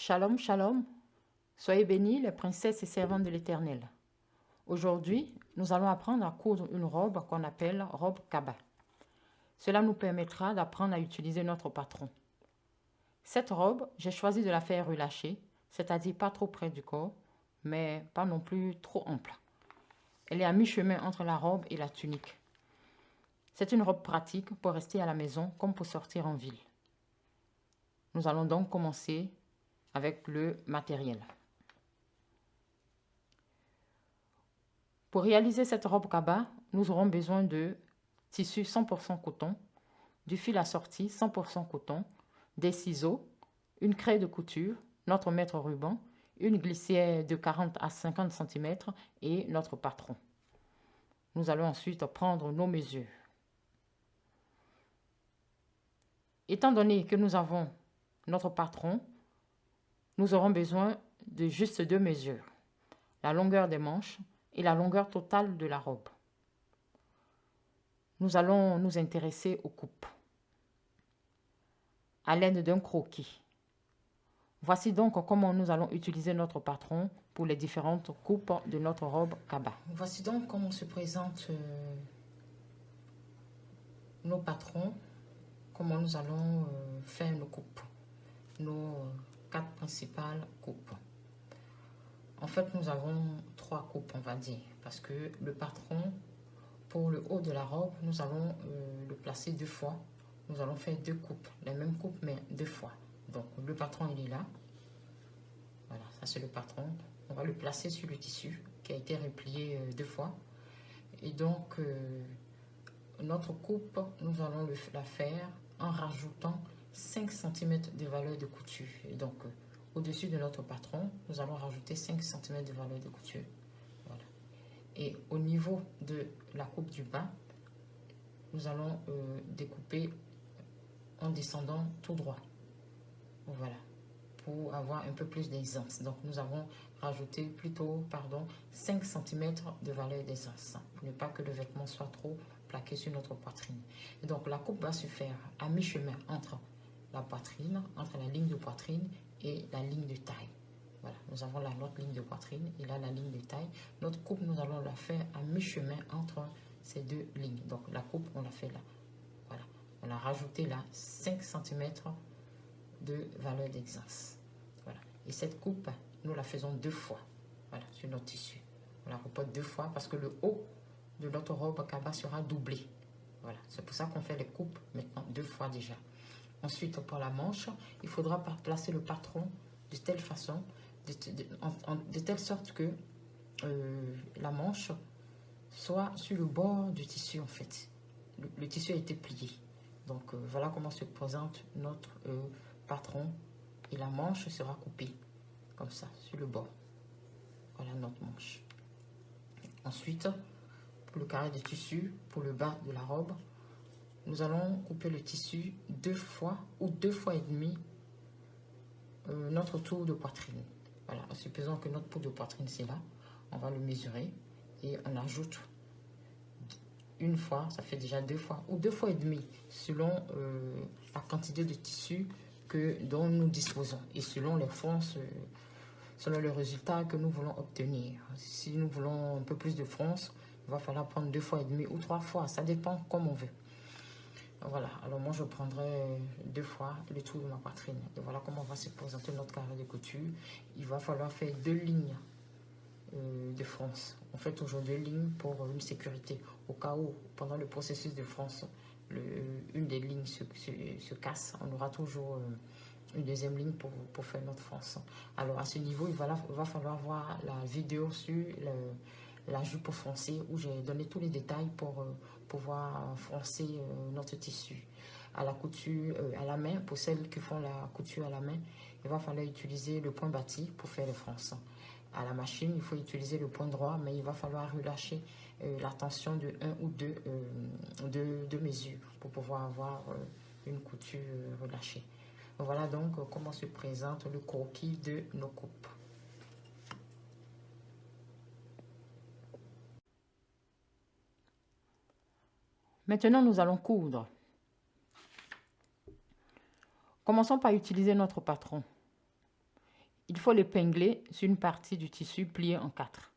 Shalom, shalom. Soyez bénis, les princesses et servantes de l'Éternel. Aujourd'hui, nous allons apprendre à coudre une robe qu'on appelle robe kaba. Cela nous permettra d'apprendre à utiliser notre patron. Cette robe, j'ai choisi de la faire relâcher, c'est-à-dire pas trop près du corps, mais pas non plus trop ample. Elle est à mi-chemin entre la robe et la tunique. C'est une robe pratique pour rester à la maison comme pour sortir en ville. Nous allons donc commencer avec le matériel. Pour réaliser cette robe kaba, nous aurons besoin de tissu 100% coton, du fil assorti 100% coton, des ciseaux, une craie de couture, notre mètre ruban, une glissière de 40 à 50 cm et notre patron. Nous allons ensuite prendre nos mesures. Étant donné que nous avons notre patron, nous aurons besoin de juste deux mesures, la longueur des manches et la longueur totale de la robe. Nous allons nous intéresser aux coupes à l'aide d'un croquis. Voici donc comment nous allons utiliser notre patron pour les différentes coupes de notre robe kaba. Voici donc comment se présentent nos patrons, comment nous allons faire nos coupes, nos quatre principales coupes. En fait, nous avons trois coupes, on va dire, parce que le patron, pour le haut de la robe, nous allons le placer deux fois. Nous allons faire deux coupes, les mêmes coupes, mais deux fois. Donc, le patron, il est là. Voilà, ça c'est le patron. On va le placer sur le tissu qui a été replié deux fois. Et donc, notre coupe, nous allons la faire en rajoutant 5 cm de valeur de couture. Et donc, au-dessus de notre patron, nous allons rajouter 5 cm de valeur de couture. Voilà. Et au niveau de la coupe du bas, nous allons découper en descendant tout droit. Voilà. Pour avoir un peu plus d'aisance. Donc, nous avons rajouté plutôt, 5 cm de valeur d'aisance. Pour ne pas que le vêtement soit trop plaqué sur notre poitrine. Et donc, la coupe va se faire à mi-chemin entre la poitrine, entre la ligne de poitrine et la ligne de taille. Voilà, nous avons là notre ligne de poitrine et là la ligne de taille. Notre coupe, nous allons la faire à mi-chemin entre ces deux lignes. Donc, la coupe, on la fait là. Voilà, on a rajouté là 5 cm de valeur d'aisance. Voilà. Et cette coupe, nous la faisons deux fois. Voilà, sur notre tissu. On la reporte deux fois parce que le haut de notre robe kaba sera doublé. Voilà, c'est pour ça qu'on fait les coupes maintenant deux fois déjà. Ensuite, pour la manche, il faudra placer le patron de telle façon, de telle sorte que la manche soit sur le bord du tissu en fait. Le tissu a été plié. Donc voilà comment se présente notre patron et la manche sera coupée comme ça sur le bord. Voilà notre manche. Ensuite, pour le carré de tissu, pour le bas de la robe, nous allons couper le tissu deux fois ou deux fois et demi notre tour de poitrine. Voilà, en supposant que notre tour de poitrine c'est là, on va le mesurer et on ajoute une fois, ça fait déjà deux fois ou deux fois et demi selon la quantité de tissu dont nous disposons et selon les forces, selon le résultat que nous voulons obtenir. Si nous voulons un peu plus de fronce, il va falloir prendre deux fois et demi ou trois fois, ça dépend comme on veut. Voilà, alors moi je prendrai deux fois le tour de ma poitrine. Et voilà comment va se présenter notre carré de couture. Il va falloir faire deux lignes de fronce. On fait toujours deux lignes pour une sécurité. Au cas où, pendant le processus de fronce, une des lignes se casse, on aura toujours une deuxième ligne pour faire notre fronce. Alors à ce niveau, il va falloir voir la vidéo sur la jupe froncée où j'ai donné tous les détails pour pouvoir froncer notre tissu. À la couture, à la main, pour celles qui font la couture à la main, il va falloir utiliser le point bâti pour faire les fronces. À la machine, il faut utiliser le point droit, mais il va falloir relâcher la tension de 1 ou 2 mesures pour pouvoir avoir une couture relâchée. Voilà donc comment se présente le croquis de nos coupes. Maintenant, nous allons coudre. Commençons par utiliser notre patron. faut l'épingler sur une partie du tissu plié en 4.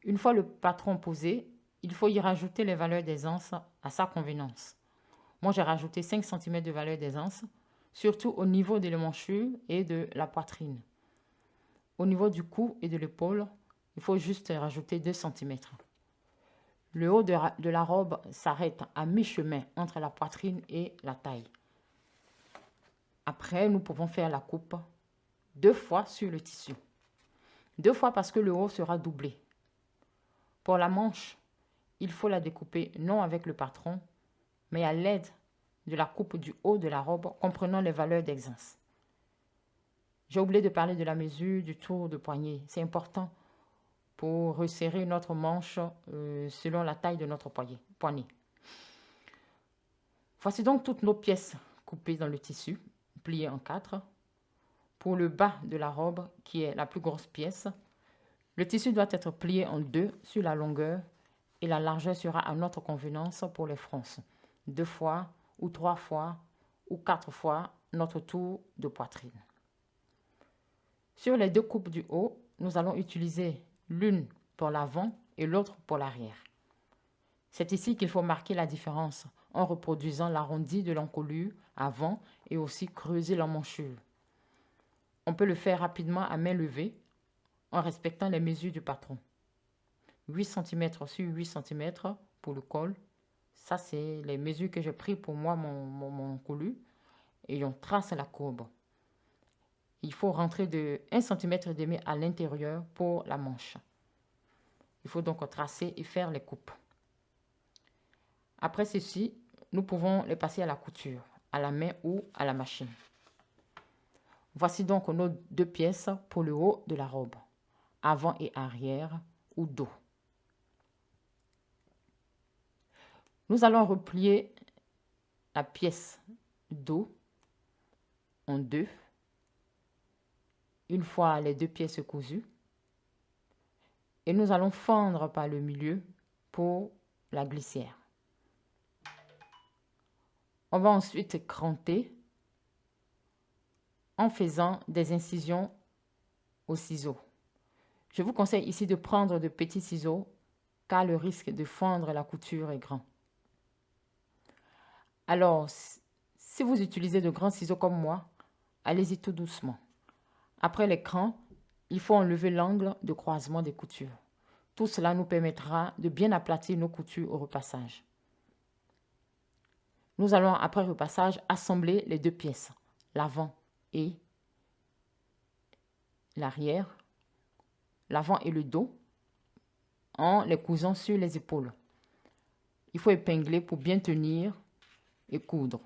Une fois le patron posé, il faut y rajouter les valeurs d'aisance à sa convenance. Moi, j'ai rajouté 5 cm de valeur d'aisance, surtout au niveau de l'emmanchure et de la poitrine. Au niveau du cou et de l'épaule, il faut juste rajouter 2 cm. Le haut de la robe s'arrête à mi-chemin entre la poitrine et la taille. Après, nous pouvons faire la coupe 2 fois sur le tissu. 2 fois parce que le haut sera doublé. Pour la manche, il faut la découper non avec le patron, mais à l'aide de la coupe du haut de la robe, comprenant les valeurs d'aisance. J'ai oublié de parler de la mesure du tour de poignet. C'est important pour resserrer notre manche selon la taille de notre poignet. Voici donc toutes nos pièces coupées dans le tissu, pliées en 4. Pour le bas de la robe, qui est la plus grosse pièce, le tissu doit être plié en 2 sur la longueur et la largeur sera à notre convenance pour les fronces. 2 fois ou 3 fois ou 4 fois notre tour de poitrine. Sur les 2 coupes du haut, nous allons utiliser l'une pour l'avant et l'autre pour l'arrière. C'est ici qu'il faut marquer la différence en reproduisant l'arrondi de l'encolure avant et aussi creuser l'emmanchure. On peut le faire rapidement à main levée en respectant les mesures du patron. 8 cm sur 8 cm pour le col. Ça, c'est les mesures que j'ai prises pour moi, mon encolure. Et on trace la courbe. Il faut rentrer de 1,5 cm à l'intérieur pour la manche. Il faut donc tracer et faire les coupes. Après ceci, nous pouvons les passer à la couture, à la main ou à la machine. Voici donc nos 2 pièces pour le haut de la robe, avant et arrière ou dos. Nous allons replier la pièce dos en 2. Une fois les 2 pièces cousues, et nous allons fendre par le milieu pour la glissière. On va ensuite cranter en faisant des incisions au ciseau. Je vous conseille ici de prendre de petits ciseaux car le risque de fendre la couture est grand. Alors, si vous utilisez de grands ciseaux comme moi, allez-y tout doucement. Après les crans, il faut enlever l'angle de croisement des coutures. Tout cela nous permettra de bien aplatir nos coutures au repassage. Nous allons, après le repassage, assembler les 2 pièces, l'avant et l'arrière, l'avant et le dos, en les cousant sur les épaules. Il faut épingler pour bien tenir et coudre.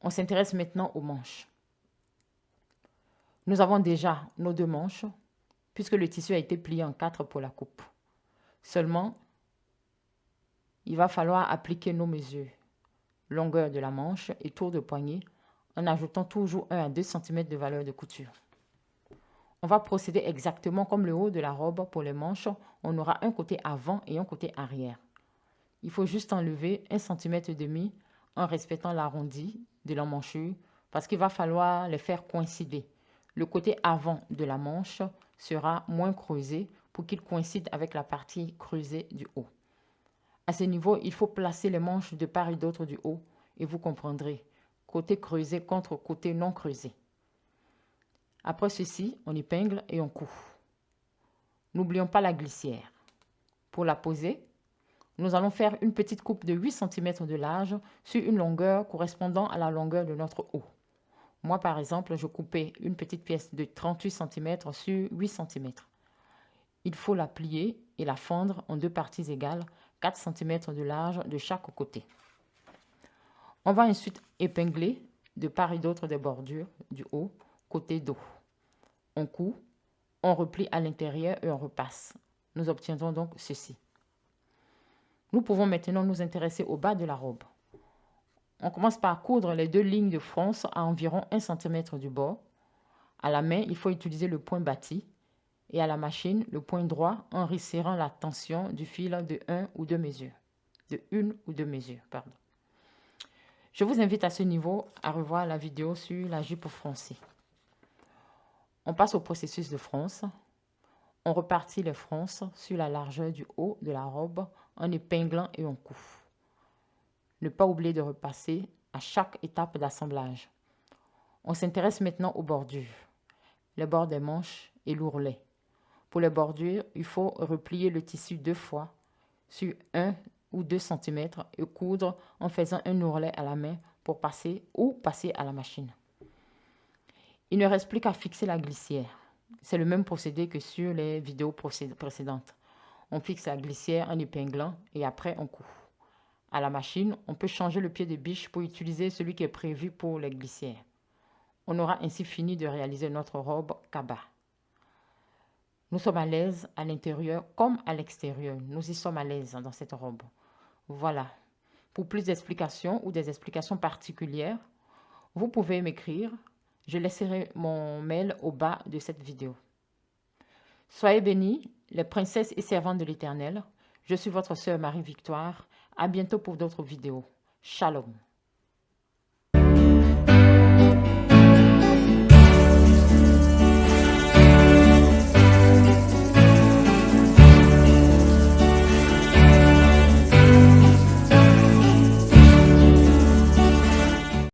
On s'intéresse maintenant aux manches. Nous avons déjà nos 2 manches, puisque le tissu a été plié en 4 pour la coupe. Seulement, il va falloir appliquer nos mesures, longueur de la manche et tour de poignet, en ajoutant toujours 1 à 2 cm de valeur de couture. On va procéder exactement comme le haut de la robe pour les manches. On aura un côté avant et un côté arrière. Il faut juste enlever 1,5 cm en respectant l'arrondi de l'emmanchure parce qu'il va falloir les faire coïncider. Le côté avant de la manche sera moins creusé pour qu'il coïncide avec la partie creusée du haut. À ce niveau, il faut placer les manches de part et d'autre du haut et vous comprendrez, côté creusé contre côté non creusé. Après ceci, on épingle et on coud. N'oublions pas la glissière. Pour la poser, nous allons faire une petite coupe de 8 cm de large sur une longueur correspondant à la longueur de notre haut. Moi, par exemple, je coupais une petite pièce de 38 cm sur 8 cm. Il faut la plier et la fendre en 2 parties égales, 4 cm de large de chaque côté. On va ensuite épingler de part et d'autre des bordures du haut, côté dos. On coud, on replie à l'intérieur et on repasse. Nous obtiendrons donc ceci. Nous pouvons maintenant nous intéresser au bas de la robe. On commence par coudre les 2 lignes de fronce à environ 1 cm du bord. À la main, il faut utiliser le point bâti et à la machine, le point droit en resserrant la tension du fil de 1 ou 2 mesures. Je vous invite à ce niveau à revoir la vidéo sur la jupe froncée. On passe au processus de fronce. On repartit les fronces sur la largeur du haut de la robe en épinglant et on coud. Ne pas oublier de repasser à chaque étape d'assemblage. On s'intéresse maintenant aux bordures, les bords des manches et l'ourlet. Pour les bordures, il faut replier le tissu 2 fois sur 1 ou 2 cm et coudre en faisant un ourlet à la main pour passer à la machine. Il ne reste plus qu'à fixer la glissière. C'est le même procédé que sur les vidéos précédentes. On fixe la glissière en épinglant et après on coud. À la machine, on peut changer le pied de biche pour utiliser celui qui est prévu pour les glissières. On aura ainsi fini de réaliser notre robe cabas. Nous sommes à l'aise à l'intérieur comme à l'extérieur. Nous y sommes à l'aise dans cette robe. Voilà. Pour plus d'explications ou des explications particulières, vous pouvez m'écrire. Je laisserai mon mail au bas de cette vidéo. Soyez bénis, les princesses et servantes de l'Éternel. Je suis votre sœur Marie-Victoire. À bientôt pour d'autres vidéos. Shalom.